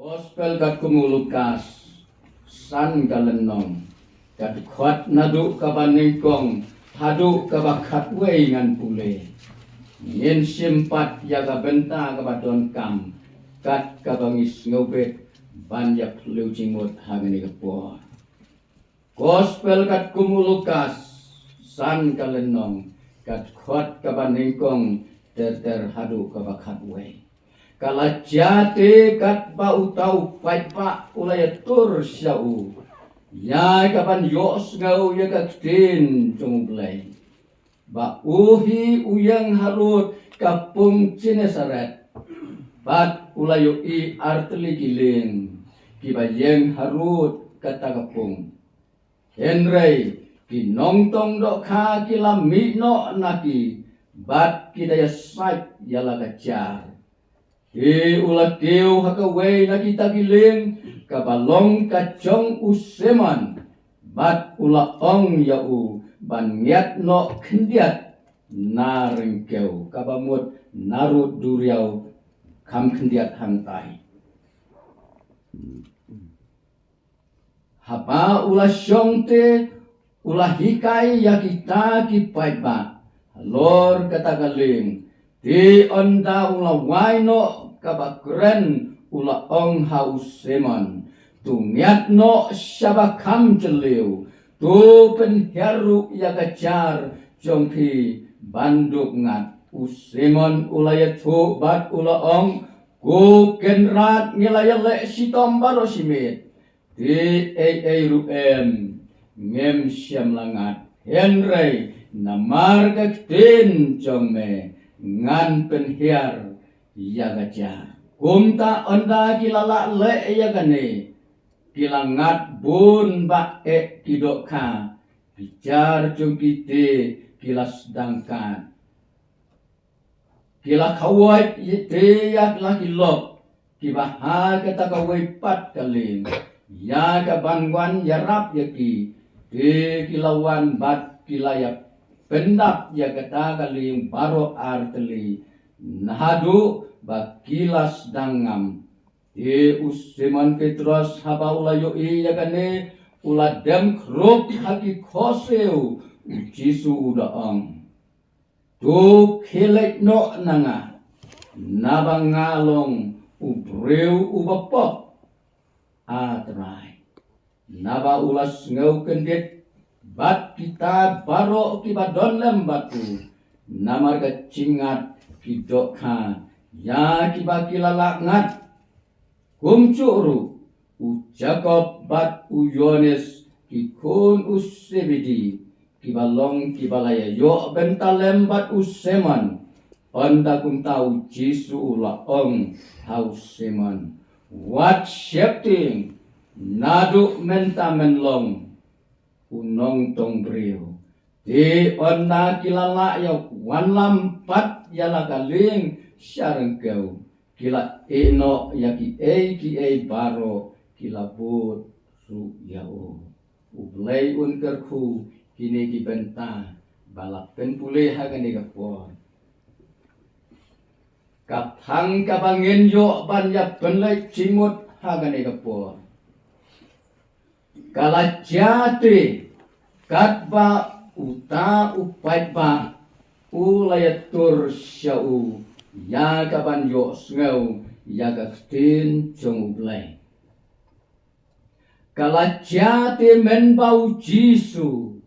Gospel kat kumulukas san kalenong kat khot nadu kabaningkong hadu kabakat wei ngan pule yen simpat ya kabenta kabadon kam kat kabangis ngobet banyak leucingmut hangani kapor. Gospel kat kumulukas san kalenong kat khot kabaningkong ter hadu kabakat wei. Kala jate kat bau tau pai pa ulaya tur syau. Ya kapan yos ngau ya kaktin cunglay. Ba uhi uyang harut kapung Cinesaret. Bat ulayo i arteli giling. Kiba yang harut kata kapung. Henry kinongtong dok ka kila mino naki. Bat kidaya saik yala kajar. Di ulat keu hakaway na kita giling kabalong kacong useman bat ulaong yau banyat no kendiat naring keu kabamut narut duriau kam kendiat hantai. Hapa ulah syongte ulah hikai ya kita kipai ba lor kata galing di onda ulah waino kabakren ula ong haus seman tungiat no syabakam celiu tu penheru ya kacar jongki banduk ngat useman ulaya tu bat ula ong ku kenrat ngilaya le sitom baro simit di ruem ngem syam langat Henry namar kaktin jongme ngan penhiar ya gajar kumta onda kilala le ya gane kilangat bun ba kidokka bicar jungkite kilas dangkan kila kawai te ya laki lok kibaha kata kawai pat kaling ya kabangwan yarap yaki te kilawan bat kilayak pendap ya kata kaling baro arteli nahadu bakilas dangam useman Petrus haba ulayo iya kane uladam krop haki koseu Jisu udaang tu kelek no nanga nabangalong ubreu ubapok atrai naba ulas ngau kendit bat kita baro kibadon lembatu namar kecingat kidokha ya kibakila lakngat kumcuru Jacob bat Yohanes kikun usebidi kibalong kibalaya yo bentalem bat useman onda kum tau Jisu la ong hauseman what shifting nadu menta menlong unong tong brio di onda kilala ya wan lampat yala kaling syareng kau kila eno yaki ki baro kila bot su yao ublay unkerku kini ki benta balap penpule hagani kapor kaphang kabangin yo banya penlay cimut hagani kapor kala jati katba uta upai ba ulayatur syau ya kaban yo ngau ya kaktin jong blay kala jati menbau Jisu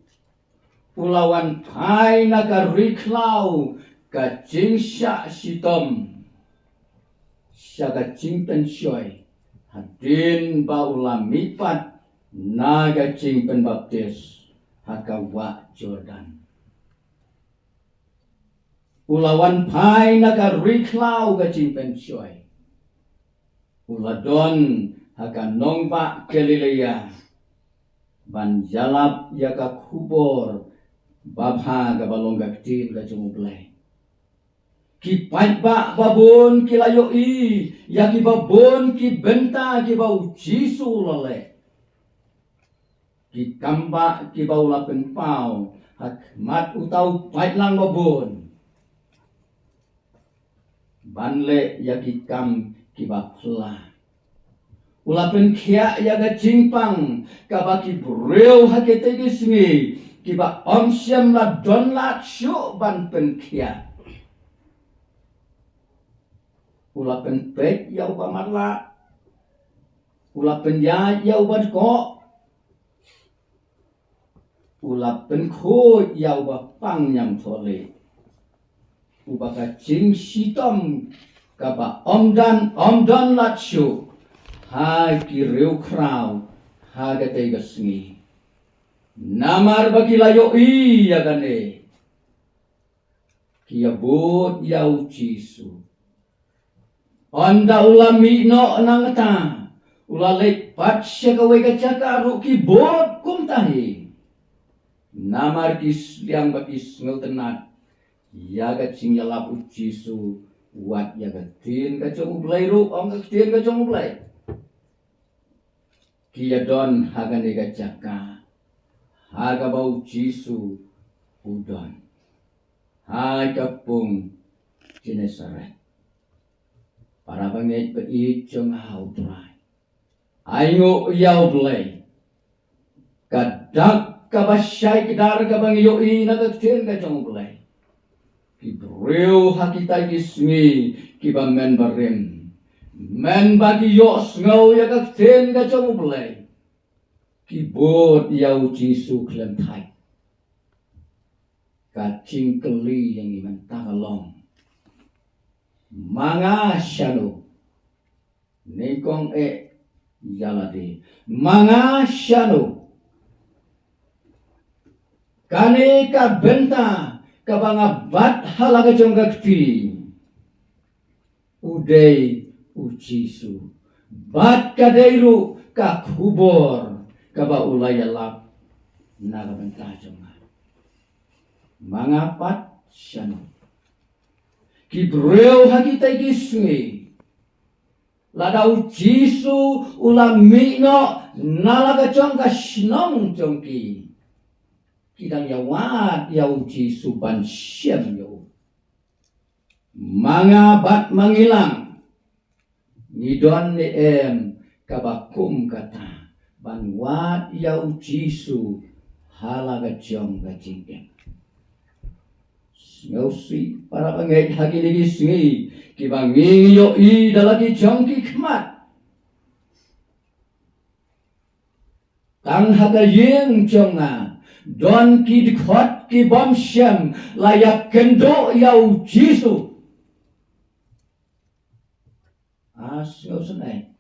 ulawan pai naga riklau kacing syak sitom syakacing pensyoy hadin bau lamipat naga cing penbaptis hakawa Jordan ulawan pai naga riklau gacing pensyoy uladon haka nongba Galilea banjalap yaka kubor babha gabalong gaktin gacumublay kipat ba babon kilayo yaki babon ki benta ki bau Jisu lale ki kamba ki bau lapen pau hakmat utau pait lang babon banle yaki kam kiba pla ulapen kia yaga jingpang kabaki breu hakete gisngi kiba omsyam la don la syu ban pen kia ulapen pek yau pamarla ulapen ya yau ban ko ulapen ko yau ba pang nyam thole ubaka jing sitom kaba omdan la syu hai ki reu krau haga tega sngi namar bagi layo i yagane kia bot yau jisu onda ulami no nangata ulalek patsya kawe kacaka ruki bot kum tahi namar kis liang bakis ngeltenat yaga cing yalap jisu wat yaga tin kacang ublay ru om tin kacang ublay kia don hagane kacaka haga bau jisu udon hai kapung Genesaret para bangit peit jong hau trai aingo yau blay kadak kabasyai kedar kabang yoi nagagtin ka jong blay kibreu hakita gisngi kiba men barim men bagi yos ngau yagagtin ka jong blay kibot yau jisu klem thai kacing keli yang iman tagalong manga shano nekong yalade manga shano kane ka benta ka banga bat halaga jonggakti udai ujisu bat kadairu ka kubor ka ba ulayalap naga benta jonga mangapat shano kibreu hakita gisngi ladau jisu ulami no nalaga jongka shnong jongki kidang yawat yau jisu ban syam yau mangabat mangilang ngidon ni kabakum kata ban wat yau jisu halaga jongka jingken ngausi para pangai hagi lagi singi kibangi yo i dalagi jongki kemat tang haga yeng jonga don ki dikhot ki bom syam layak kendo yau jisu ngausenai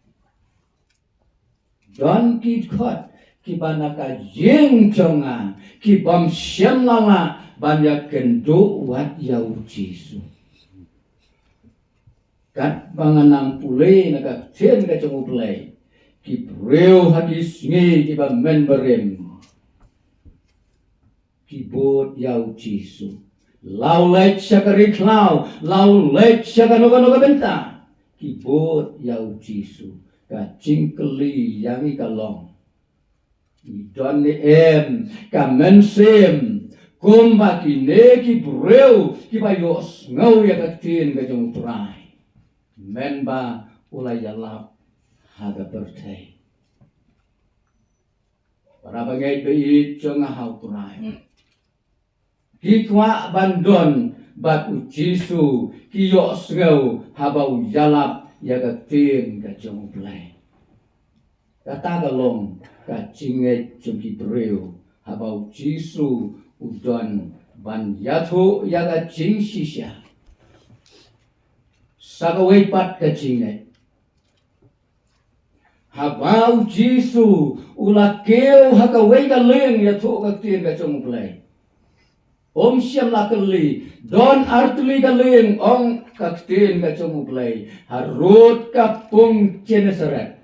don ki dikhot ki banaka yeng jonga ki bom syam lala banyak kendo wat yau jisu kat banganang pulai naga ten ka jong pulai ki breu hadis ngi ki ba men berem ki bot yau jisu lau lek syakari klau lau lek syakanoga noga benta ki bot yau jisu ka cingkeli yangi kalong idon ni ka mensem kumba kine ki breu ki bayos ngau ya katin ka jong trai menba ulai yalap haga bertai para bagai beit jong hau trai ki kwa bandon bat ujisu ki yos ngau habau yalap ya katin ka jong plai kata galong ka cinget jong ki breu habau jisu udon ban yatho yaga jing sisya sagawai pat ka jingai habau jisu ulakeu hakawai ka leng yatho ka tien ka jong play om syam la keli don artuli ka leng ong ka tien ka jong play harut kapung Genesaret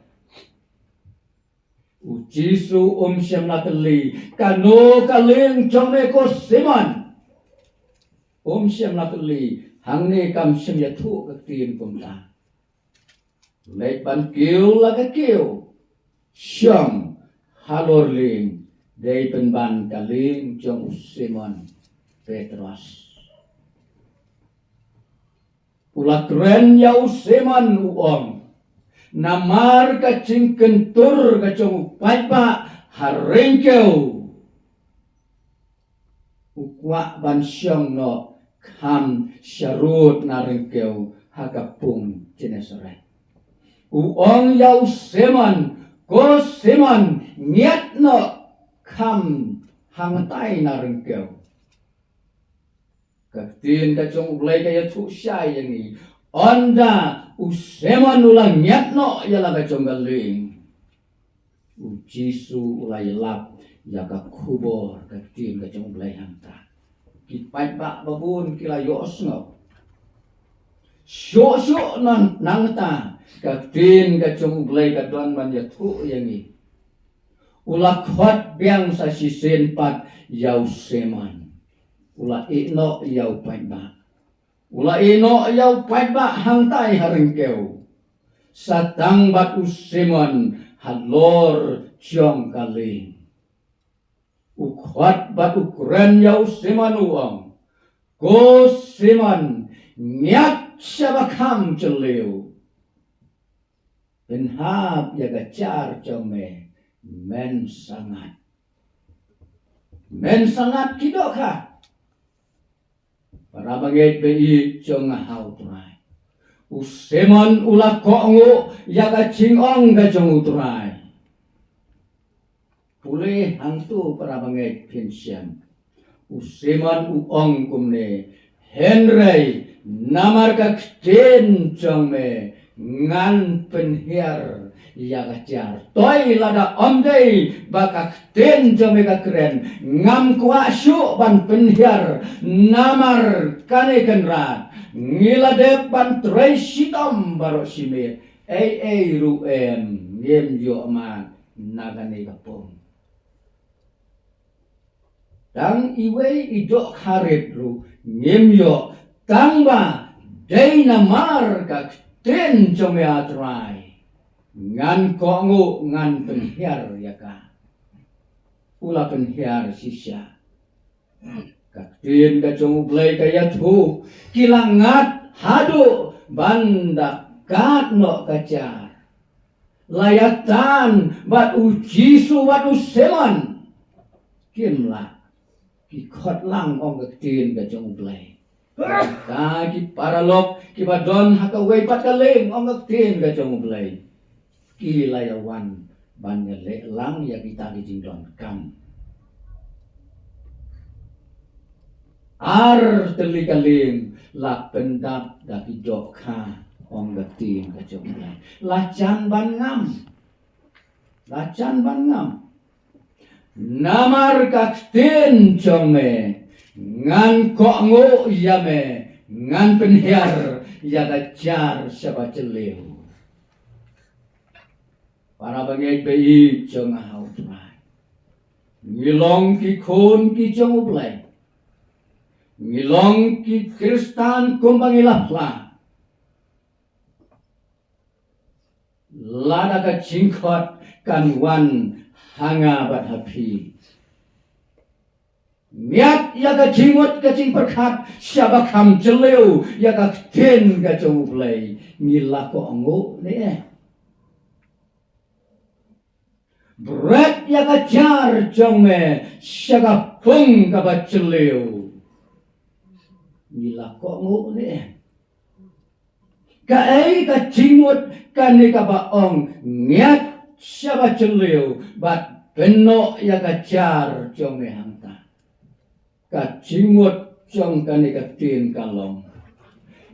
ujisu syam la keli kano kaleng jome ko Simon syam la keli hangne kam syam ya thu ka tin kumta lek ban kiu la ka kiu syam halor ling dei pen ban kaleng jong Simon Petrus ula keren yau Simon uong namar kacing kentur kacung paipa harengkeu ukwa ban syong no kam syarut narengkeu hakapung jenesarai uong yau seman ko seman niat no kam hangtai narengkeu kaktin kacung ulai kaya tu syai yang ni onda useman ulang niat no yala kacung galing ujisu ulai lap yaka kubor kaktin kacung ulai hangta kipat bak babun kila yos no syok nan nangta kaktin kacung ulai kaduan man yatu yang ni ulah khot biang sa sisen pat yau seman ulah ino yau paitba ulah ino yau paitba hangtai harengkeu satang bat useman halor ciong kaling ukhot bat ukuran yau seman uang ko seman niat syabakam celeu penhab yaga car jome men sangat kidok ha para bagai bei jong hau turai useman ulah kongo yaga cingong ga jong uturai pulih hantu para bagai pensian useman uong kumne Henry namar ka kten jong me ngan penhiar yaga jar toy lada omdei baka kten jong me ka keren ngam kuasyu ban penhiar namar kane kenrat ngilade ban trei sitom baro simit ruem yem yo man nagane kapong tang iwe idok harit ru ngem yo tangba dei namar ka kten jong me atrai ngan kongo ngan penhiar yaka ula penhiar sisya kaktin kacung ublay kaya tu kilangat hadu banda kat no kacar layatan bat ujisu bat useman kimla kikot lang ong kaktin kacung ublay kaki paralok kibadon hakaway pat kaling ong kaktin kacung ublay kilayawan banyale lang ya kita dijingdon kam ar telikalim la pendap daki dokha ong gatin kacomulai lacan ban ngam namar kaktin jome ngan kongo yame ngan penhiar ya gajar saba celeu para bagai bei jong hau tuai ngilong ki khon ki jong ublai ngilong ki kristan kumbang ilapla lada ka cingkot kan wan hanga bat hapi niat ya ka cingut ka cing perkat syabakam celeu ya ka ten ka jong ublai ngilako ongo ne berat ya kajar jong me syaga pung ka baceliu nila ko ngu ne ka ai ka cingut ka ne ka baong niat syaba celiu bat beno ya kajar jong me hangta ka cingut jong ka ne ka tin kalong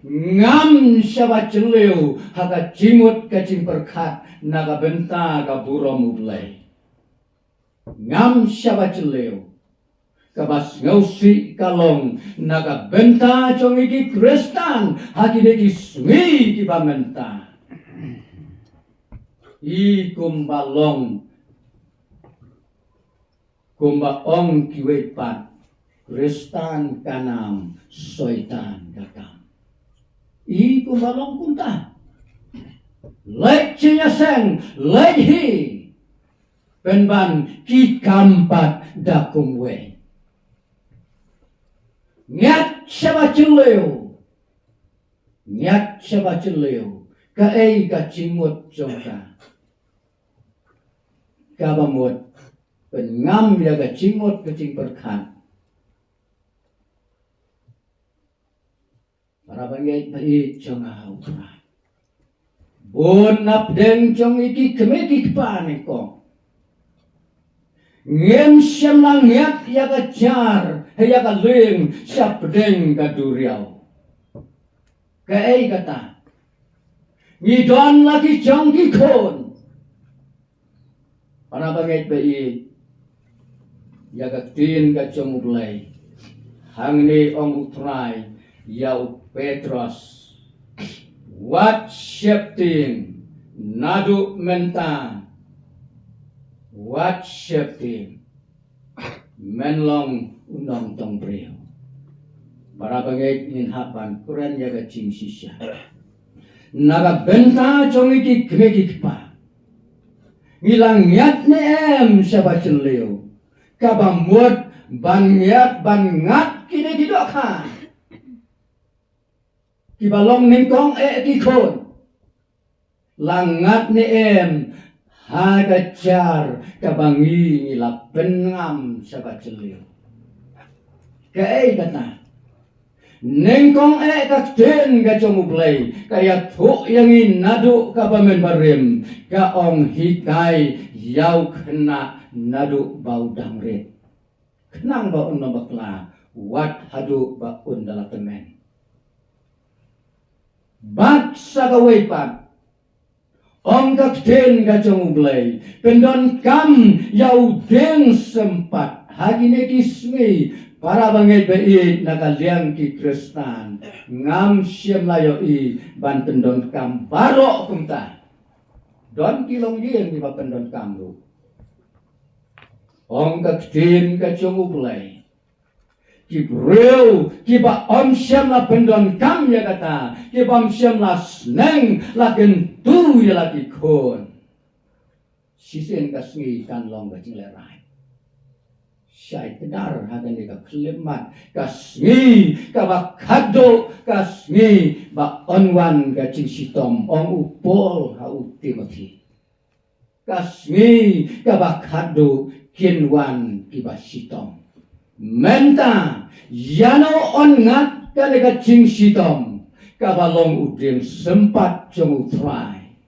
ngam syaba celiu haka cingut ka cing perkat naga benta ka burom ublay ngam syaba celeu kabas ngausi kalong naga benta jong iki kristan haki deki sungi ki bamenta i kumbalong kumbaong kiwepat kristan kanam soitan kakam i kumbalong kunta lek cinyaseng lek hi penban ki kampat dakum we nyat syaba celeu Kae ka cimut jongka. Kabamut pengam ya ka cimut kecing berkat. Para bangit bait jong hau. Bon napdeng jong iki kemeki paneko. Ngem syam langiat ya ka jar, ya ka ling siap deng ka duriau. Kae kata. Ngidon lagi jong kikon. Para bangit bait ya ka tin ka jong ulay. Hangni ong utray yau Petros. Wat syepting nadu menta. Wat syepting menlong unong tong brio. Para bangit nin hapan kuran ya ka cing sisya. Naga benta jong iki kemeki pa. Ngilang yat ne em siapa celeu. Kabamut ban yat ban ngat kini didokan. Kibalong ningkong kikon. Langat ni em hagajar kabangi ngila pengam siapa celeu. Kae kata. Ningkong kakten gacong ublay. Kaya tuk yang nadu kabamen barim. Kaong hikai yau kena nadu bau damrit. Kenang baun nabakla. Wat hadu baun dalam temen. Bat sagawepat. Ong kakten gacong ublay. Pendon kam yau deng sempat. Hagine kismi. Para bangit bait nakaliang ki Kristan. Ngam siem layo i ban pendon kam barok kumta. Don kilong yen di ba pendon kam lu. Ong kakten gacong ublay. Kibreu, kiba om siem la pendon kam ya kata, kiba om siem la sneng la gentu ya la kikon. Sisen kasngi kan long gacing lerai. Syai tenar hagan dika kelemat kasngi kaba kado kasngi ba onwan gacing sitom ong upol hau Timothy. Kasngi kaba kado kinwan kiba sitom. Menta yano on ngat kalega cing sitom kabalong udeng sempat jong utrai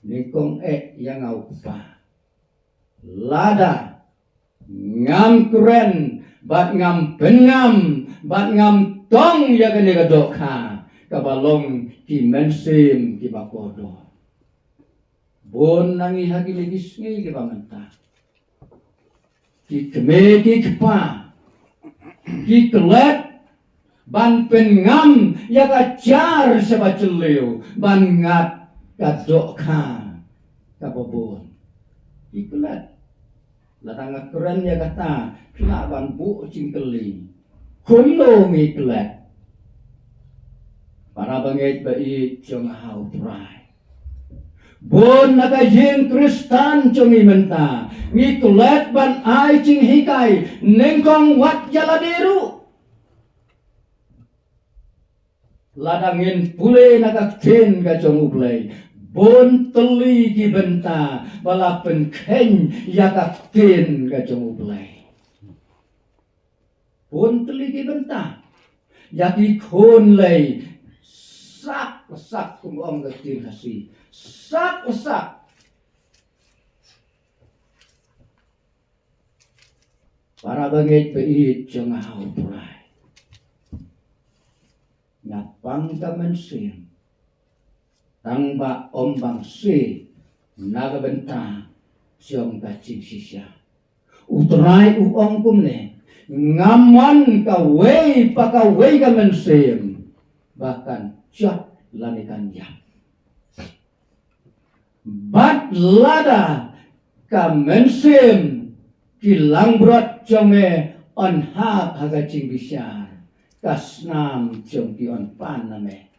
nikong yang au pa lada ngam keren bat ngam pengam bat ngam tong ya kalega dokha kabalong ki mensim ki bakodo bon nangi hagi legis ngi ki bamenta ki kemeki kepa ki kelet ban pengam ya kajar seba celeu ban ngat kadokha kabobon ki kelet latang keren ya kata kena ban bu cingkeli kulo mi kelet para bangit bait jong hau prai bon naga yen Kristan congi menta ngikulet ban ai cing hikai nengkong wat jaladiru ladangin pule naga ten gacong ublay bon teli ki benta balapen ken yaga ten gacong ublay bon teli ki benta yaki kon lay sak kum ong gatin hasi sak para bangit bait jong hau prai ngapang kamensin tangba ombang si naga benta jong kacing sisya utrai uong kumne ngaman kawei pakawei kamensin bahkan cak lanikan ya bat lada kamensim kilang brot jome on hak hagacing bisyar kasnam jom ki on paname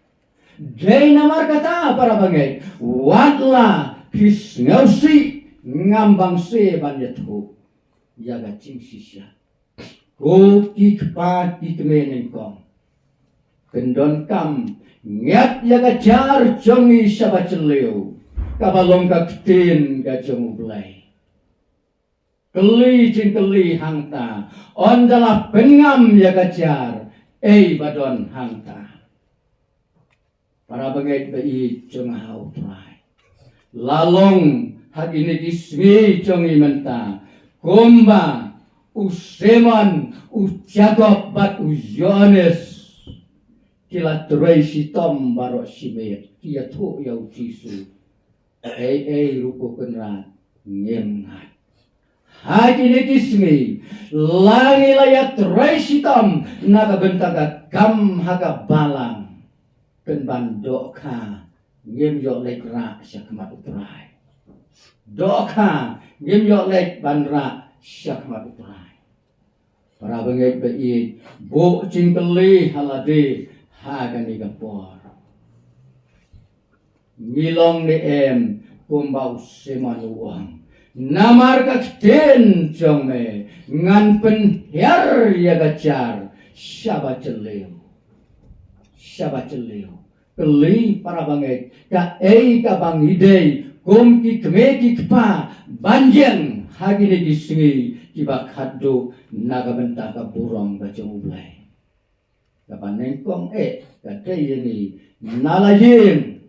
day namar kata para bangay watla kis ngausi ngambang se banyathu yagacing sisya ko kikpat kikmeneng kong kendon kam ngat ya kajar jongi sabat celeu kabalong kaktin gajong ublay keli jing keli hangta ondala pengam ya kajar badon hangta para bangait bai jong hau prai lalong hagini kismi jongi menta komba useman ujagob bat ujones kila Tracy Tom barok simet kia tu yau Jisu rupo kenrat ngemhat haji nekismi langi layat Tracy Tom naga bentaga gam haga balang penban doka ngem yok lek ra syakmat utrai doka ngem yok lek ban ra syakmat utrai para bengek beit bo cingkeli halade hagan igapor ngilong ni kumbau semanuang namar kakten jongme ngan penher ya gacar syabat celeu keli para bangit ka bang idei kum ki kemeki kepa banjeng hagini disingi kibak hadu naga bentah ka burong ka ublay kapan nengkong kadai ini nalaying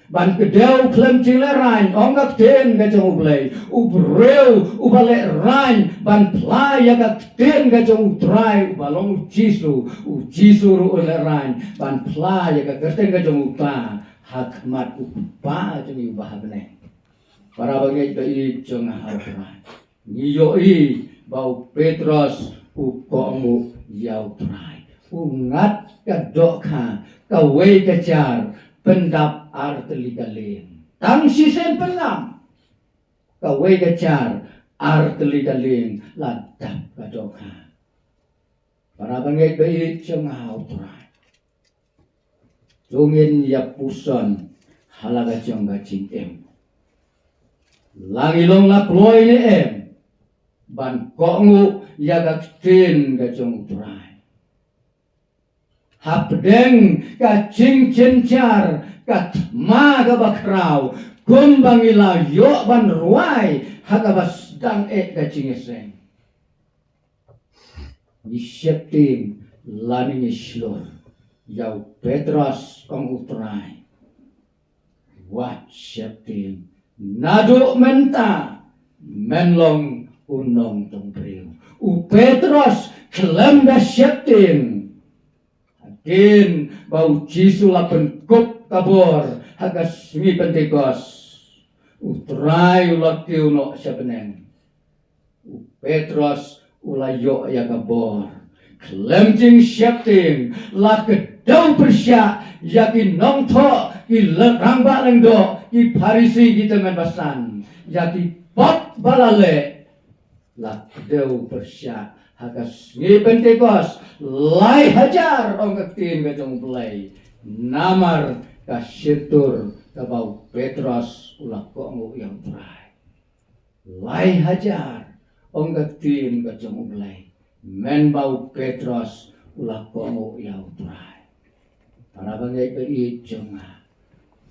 ban kedau klem cileran onggak ten gajong ublay ubreu ubale rain ban playa gak ten gajong utrai ubalong ujisu ru ole rain ban playa gak ten gajong upa hakmat upa jeng ubah bene para bagai dai jong hauran ngiyoi bau Petros ukomu yau trai ungat kadoka kawe kejar pendap arteli galing tang sisen pengam kawe kejar arteli galing ladap kadoka para bangit bait cengau trai jungin ya puson halaga jongga cingem langilong la kloy ni ban kongu ya gaktin gajong trai hapdeng ka cing cencar kat ma ga bakrau kumbangila yo ban ruai haga basdang ka cingeseng isyeptin lani nislor yau Petros kong utrai wat syeptin nadu menta menlong unong tongpriu Petros kelem da syeptin Kin bau Jisu lapen kop kabor hagas mi pentekos utrai ulaki uno sebeneng Petros ulayo ya kabor klemjing syapting la kedau persya yakin nongto ki lerangba lengdo ki parisi ki temen basan yaki pot balale la kedau persya hagas ngi pentekos lai hajar ongkatin gajong belai namar kasyetur kabau Petros ulah kongu yang trai lai hajar ongkatin gajong belai men bau Petros ulah kongu yang trai para bangai kei jonga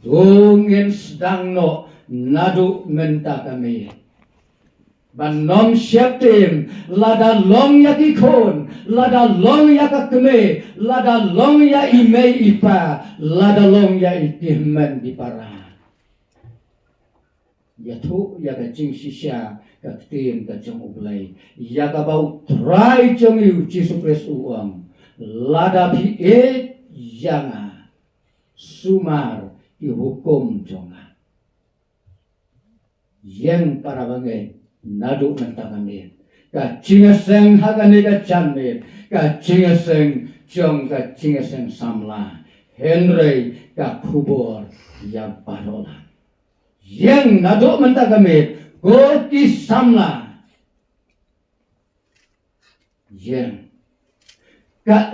dungin sedang no nadu menta kami banom syaptim lada long ya kikon lada long ya kakme lada long ya ime ipa lada long ya ikihman di para ya tu ya kacing sisya kaktin kacang ublay ya kabau try jong yu Jisu Kristus uang lada pi yanga sumar dihukum jonga yang para bangai nadu mentangamin ka cingeseng hagani ka chanmit ka cingeseng jong ka cingeseng samla Henry ka kubor ya barola yang nadu mentangamit goti samla yang ka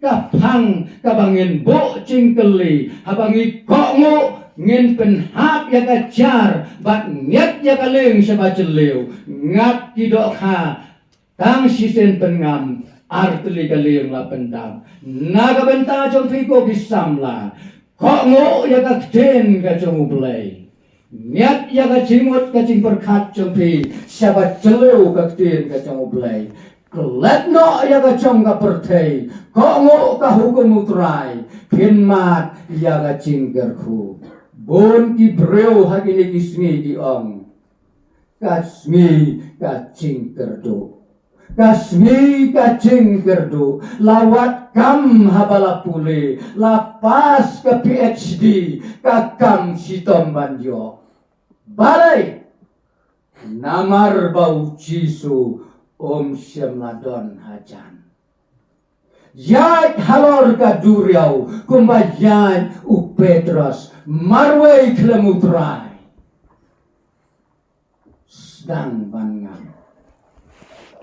ka pang ka bangin bo cingkeli habangi kongo ngin penhap ya kajar bat nget ya kaleng sebacelew ngat kidok ha tang sisen pengam artli kalim la pendam naga benta jong phi ko kisamla ko ngo ya ka ten ka jong ublay niat ya ka jimot ka jing berkat jong phi siapa celeu ka ten ka jong ublay kelet no ya ka jong ka perthei ko ngo ka hukum utrai phin mat ya ka jing gerku bon ki breu hagini kisni di ong kasmi ka jing kerdo kasmi kacing gerdu lawat kam habala pule lapas ke PhD kakam sitom banjo balai namar bau cisu om syamladon hajan yai halor ka duriau kumbayan u Petros marwai klemutrai sedang bangang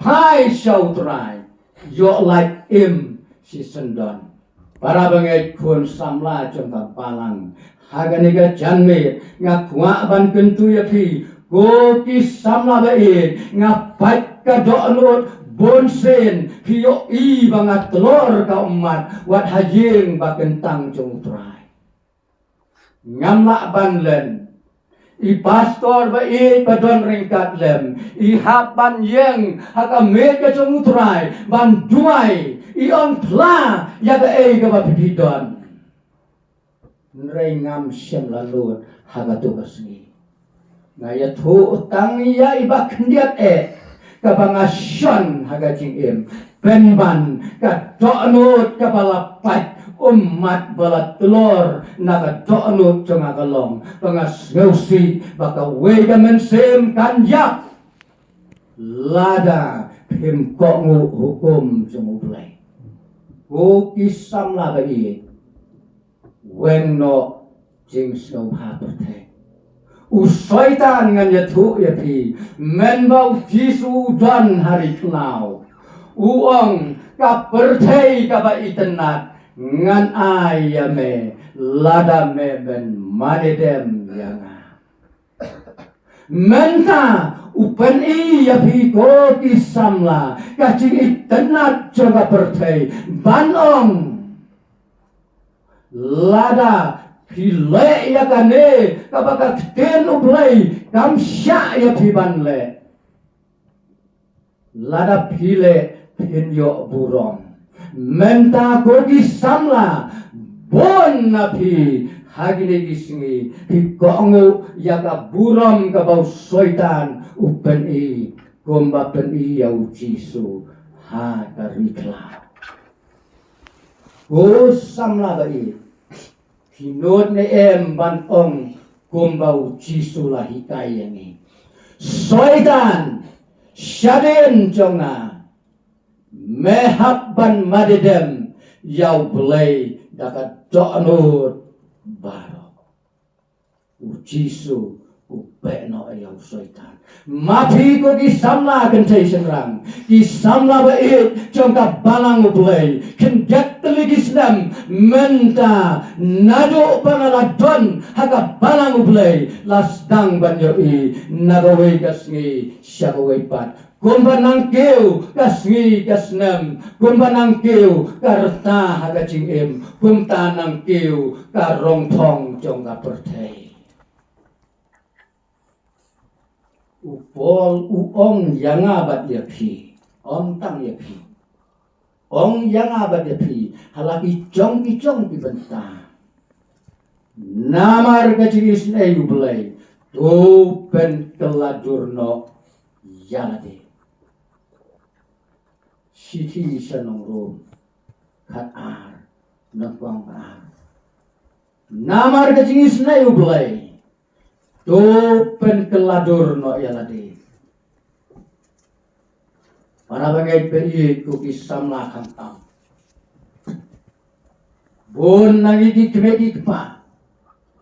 Hai sautrai, yo like im si sendon. Para bangai kun samla jengka palang. Haga niga janme ngakwa ban kentu ya pi. Go ki samla bae ngapat ka do'nut bonsen piyo i bangat telur ka umat wat hajing bakentang jengutrai. Ngamla banlen. I pastor ba i padon ringkat lem I hapan yeng haka mega jong utrai ban duai I on pla ya ga e ga ba pipidon nrei ngam syam lalut haka tugas ni ngaya thu utang ya I ba kendiat ka bangasyon haka jing im penban ka do'nut ka balapat umat balat telur naga do'nut jonga kalong pangas ngausi baka wega mensem kanjak lada pim kongu hukum jumublay go kisam lada i wenno jing snow haperte usoitan ngan yatu yapi menbau jisu dan hari kenau uong kapertei kaba itenat ngan ayame lada meben madedem yanga menta upen I ya pi ko kisamla kacing itenat jaga pertei banong lada pile ya kane kabaka ten ublay kamsya ya pi banle lada pile pinyo burong menta kogi samla bon napi hagine gisngi pi kongo yaga buram ka bau soitan upen I gomba pen I yau jisu ha karikla go samla ba I hinod ne em ban ong gomba jisu la hikai ni soitan syaden jonga mehabban madedem yau belai dakat do'nut baro ujisu upekno yau soitan mapi ko di samla kentai senrang di samla bait jongka balang belai kendak teligis nam menta nado pangaladon haka balang belai lasdang banjoi nagawe kasngi syagawe pat Gomba nangkeu kasngi kasnem gomba nangkeu karta haga jingim gomta nangkeu karong thong jongga perthei upol uong yanga bat ya pi om tang ya pi ong yanga bat ya pi halaki jong pi benta namar kajis ne yublai tu pen keladurno yalade Siti sanong rom kat ar nagwang ar namar kacingis na yublay to pen keladur no yalade para bagay peri ko kisam la kantam bon nagigit medit pa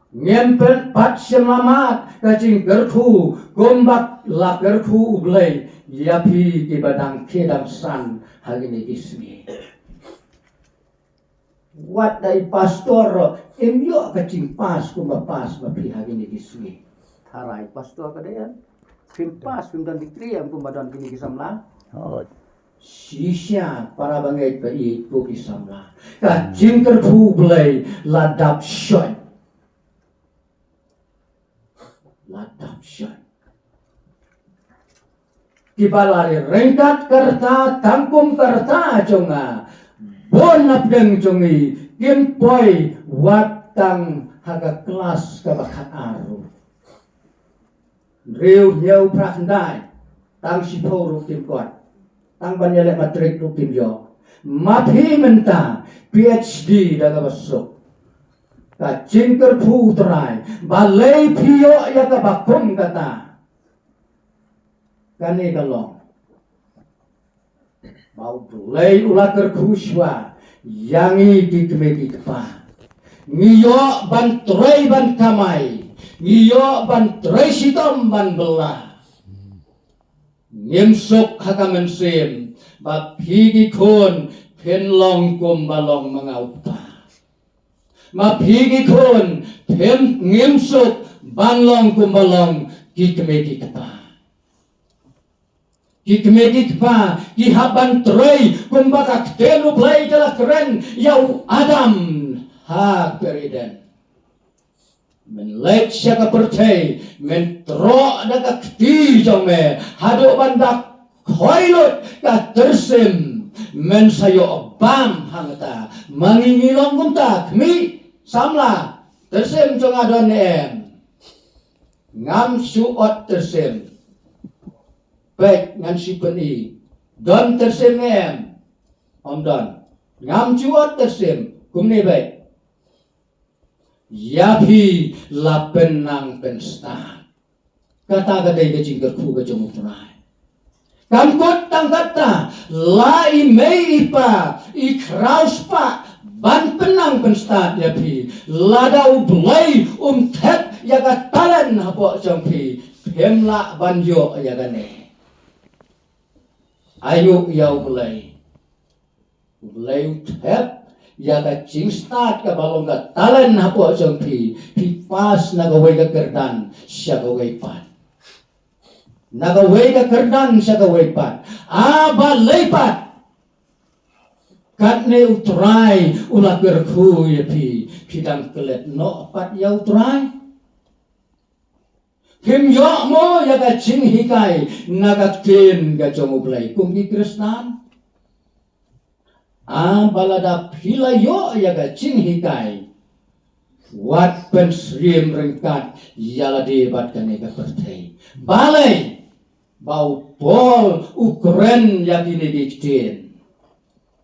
ngempel pat selamat kacing gerku gombak la gerku ublay yapi di badang kedam san hagini ismi wat dai pastor emyo kacing pas kuma pas mapi hagini ismi tarai pastor kadean pim pas pim dan dikriam kuma dan kini kisamla Sisya para bangai pai buki samla. Ka jingker pu belai ladap syon. Ladap syon. Kibalari rengkat kerta tangkum kerta jonga. Bon napdeng jongi kimpoi watang haga kelas kabakat aru. Riu nyau prakndai tang sipo rukim kuat. Tang banyalek matrik rukim yo. Mapi menta PhD daga basuk. Ka jingker pu terai balai piyo ya ka bakum kata. Kani kalong. Mau belai ulakar kuswa yangi dikmeki kepa. Ngiyo ban trai ban kamai. Ngiyo ban trai sitom ban belah. Ngimsuk hakamen sim. Bapigi kun pen long kum balong mangaupa. Mapigi kun pen ngimsuk ban long kum balong dikmeki kepa. Kikmedit pa, kihaban troy, kumbaka ktelu play jala keren, yau Adam ha periden. Men lek siya ka pertay, men tro da ka kti jome, hado bandak koilot ka tersim, men sayo bam hangta, mangingilong kunta, kmi samla, tersim jong adon em, ngam suot tersim. Baik ngan si peni don tersim em om don ngam cuot tersim kumni baik yapi lapen nang pensta kata gadai ke jingker ku ke jomuk tunai kamkot tang kata lai mei ipa ikraus pa ban penang pensta yapi ladau belai tet yaga talen hapo jompi pemla banjo yagane. Ayo yau belai uthep ya ka ching start ka balong ka talan hapo jompi pas nagaway ka kerdan siya gaway pan nagaway ka kerdan siya gaway pan balay pat kat ne utray ulakir ku yapi pidang kelet no pat ya utray Kim yo mo ya ka ching hikai nagat kin ga jomu play kumbi Krishnan balada pila yo ya ka ching hikai wat pen srim rengkat yala debat kan ka pertai balai bau pol ukren ya kini diktin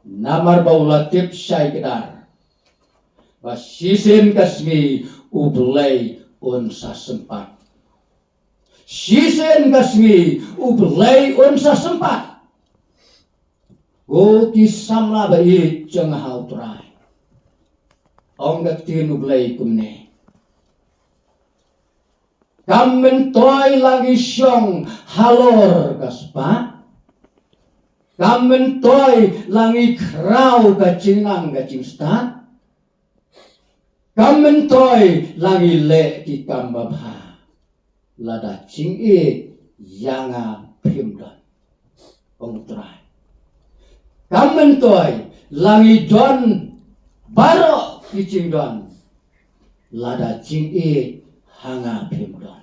namar bau latip syai kedar basisin kasmi ublay unsa sempat Sisen kasmi ublay unsa sempat. Go kisamla bai jeng hau trai. Onggat tin ublay kumne. Kamen toy lagi syong halor kaspa. Kamen toy langi krau kacingang kacing stat. Kamen toy langi le ki kambabha. Lada cing yanga pimdon ongutrai kamen toy langi don baro kicing don lada cing hanga pimdon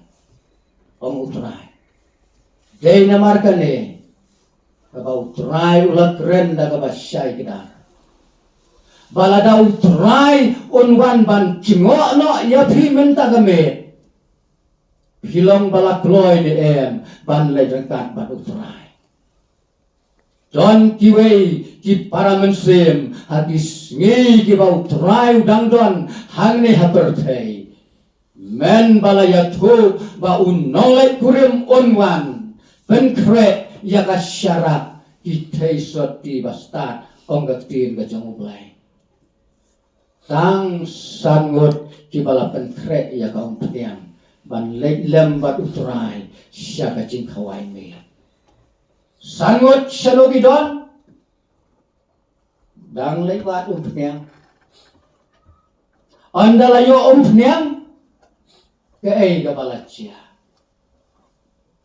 ongutrai dei namarkane kabau trai ulat keren da kabasyai kedar balada utrai unwan ban cingo no yapi menta gamet Hilong balak loy ni em ban lay rengkat ban utrai. Don kiwei ki para mensim hadis ngi ki bau utrai udang don hang ni hapertei. Men balaya tu ba unolai kurim unwan penkre yaga syarat ki teisot di bastat onggak tin ka jong ublay. Tang sangut ki bala penkre yaga umptiang. Ban lem bat utrai siya kacing kawai me. Sangot sanogi don dang lebat umpniang. Andalayo umpniang ke gabalatsia.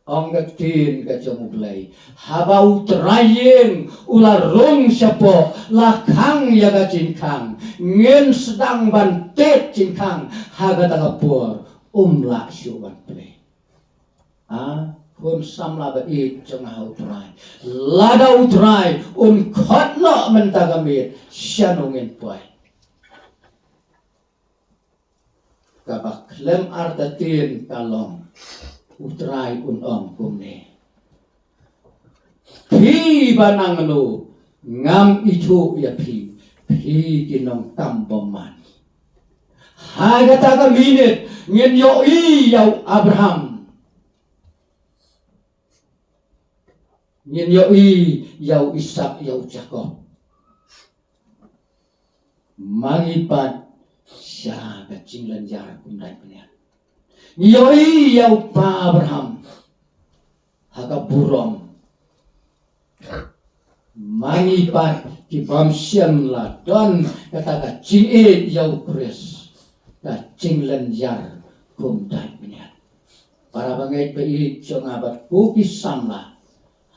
ong tin ka jamuglay habau trayeng ular rong siapo lakang yaga cinkang ngin sedang bantet cinkang haga tagapur umla syuban play kun samla ba ik jengah utrai lada utrai khotno mentagamit syanungin poy kabak klem artatin kalong utrai kumne pi banang nu ngam itu ya pi kinong tamboman haga tagaminit ngin yoi yaw Abraham ngin yoi yaw Ishak yaw Jacob mangipat siya kacing lanjar kunday penian yoi yaw pa Abraham haga burom mangipat kibam siam la don kata kacing yaw Kris kacing lanjar kunday penian para bangay pa itong abat kukis samla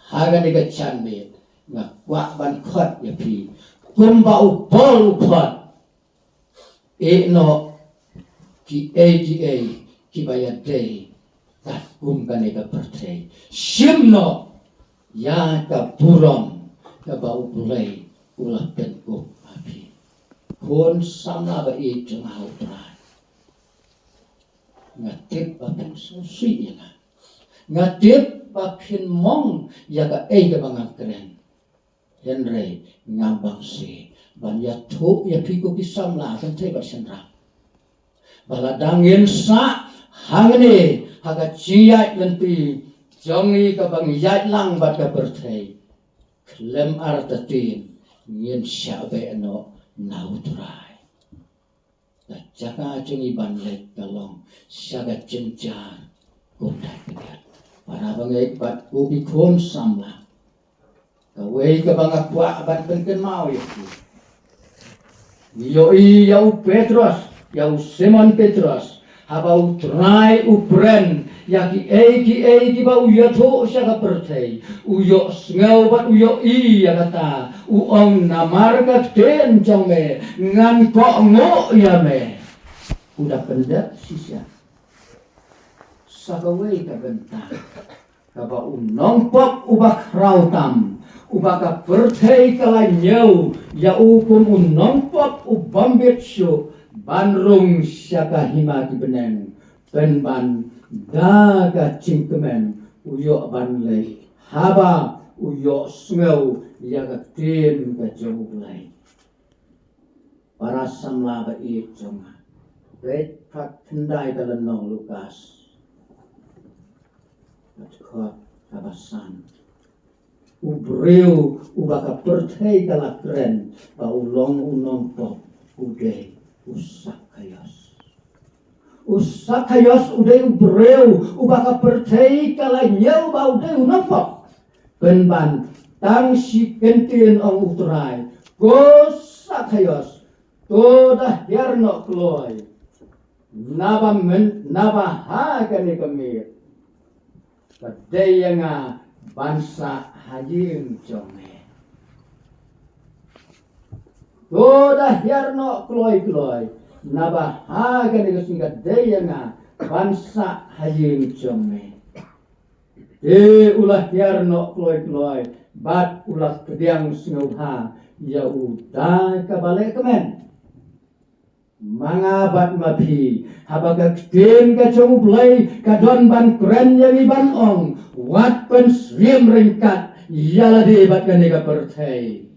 haga ni kacambit nga kwa ban khot ya pi kumba upol khot no ki ki bayat day kat kumba ni ka pertay simno ya ka burom ka bau pulay ulah penko api kun samla ba itong hautray ngatip ba pen susi ya ngatip pakin mong yaga ka mga keren Henry ngambang si banyak tu ya piku kisam lah kan teba senra baladangin sa hangni haga ciai lenti jongi ka bang yai lang bat ka bertei klem artatin ngin syabe no nautrai jaga jongi banlek kalong syaga cenjar kudai pegat para bangay bat ubi kon samla kaway ka bang akwa bat penken mau yoi yaw Petros yaw Simon Petros habau try upren yaki ki ba uyato siya ka pertay uyo sngaw bat uyo ya kata uong namargat ten jome ngan ko ngo yame udah pendak sisya sakaway ka bentang kaba unompok ubak rautam ubaka pertay kalanyaw ya ukum unompok ubambit syo banrung siya kahima kibeneng penban daga cingkemen uyo banlay haba uyo sungaw yaga tin ka jawulay para samla ba itong bet pat kenday kalanong Lukas Kot kabasan ubreu ubaka pertay kalakren ba ulong unompok uday usakayos uday ubreu ubaka pertay kalanyaw ba uday unompok penban tang si kentin ang utray sakayos toda herno kloy nabahaga ni kami Kadaya nga bansa hajing jome. Toda herno kloy nabahaga ni kasing kadaya nga bansa hajing jome. Ulah herno kloy bat ulah kediang singauha ya udah kabalik kemen. Mangabat mapi habagag tin ka chumublay kadon ban kren yang iban ong wat pen srim ringkat yala di bat kaniga pertay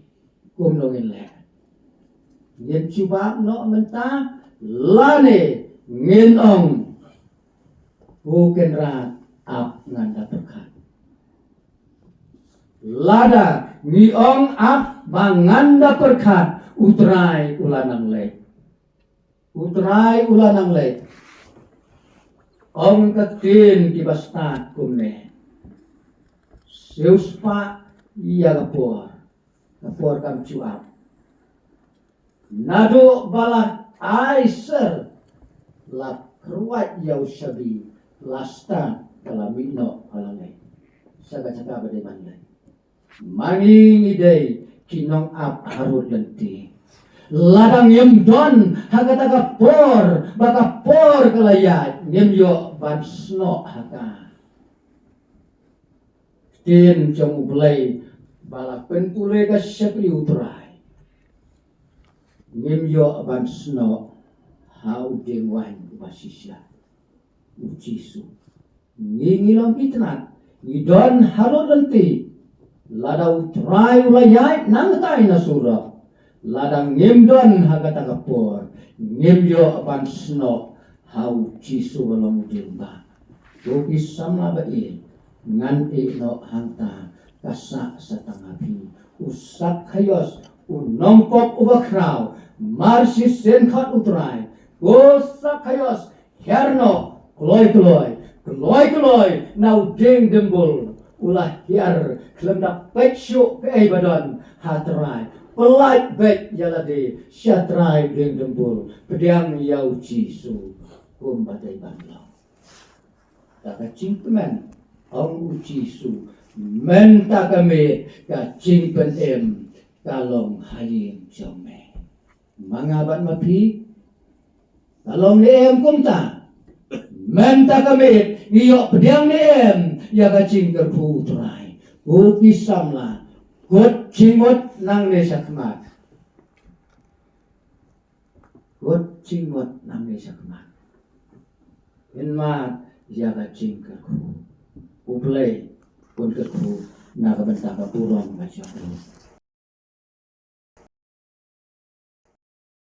kumnongin le yen cuba no menta lane ngin ong bukan rat ap nganda berkat lada ngi ong ap banganda berkat utrai ulanang le utrai ulanang le ong katin kibastat kumne seuspa iya kapor kam cuap nado balat aiser lap ruat yau sabi lasta kalamino kalangai saga-saga badai mandai manging idei kinong ap harut lenti ladang yemdon hagataga por baka por kalayat nyemyo bansno haka tin jong ulay balak pentule ka syapri utray nyemyo bansno hau dengwan basisya ucisu ngingilom itnat ngidon harut lenti ladau utray ulayat nangtay na surah ladang ngimdon hagata kapor ngimyo bansno hau cisu balong dimba tuki sama bai ngan no hanta kasak satangapi usak hayos unompok ubakraw marsis senkat utray usak hayos herno kloy nau ding dembul ulah hiar kelemdak petsyu ke badon hatrai pelait bet jalade syatrai deng dembul pedang yau cisu kumbatai banlau taka cingpemen ong cisu menta kami ka cingpen em kalong hayim jome mangabat mapi kalong ni em kumta menta kami iyo pedang ni em ya ka cingker putrai kukisamla God cingot nang desa kemat. God cingot nang desa kemat. Inmat jaga cingkerku. Uplay pun keku naga bentaka burong macam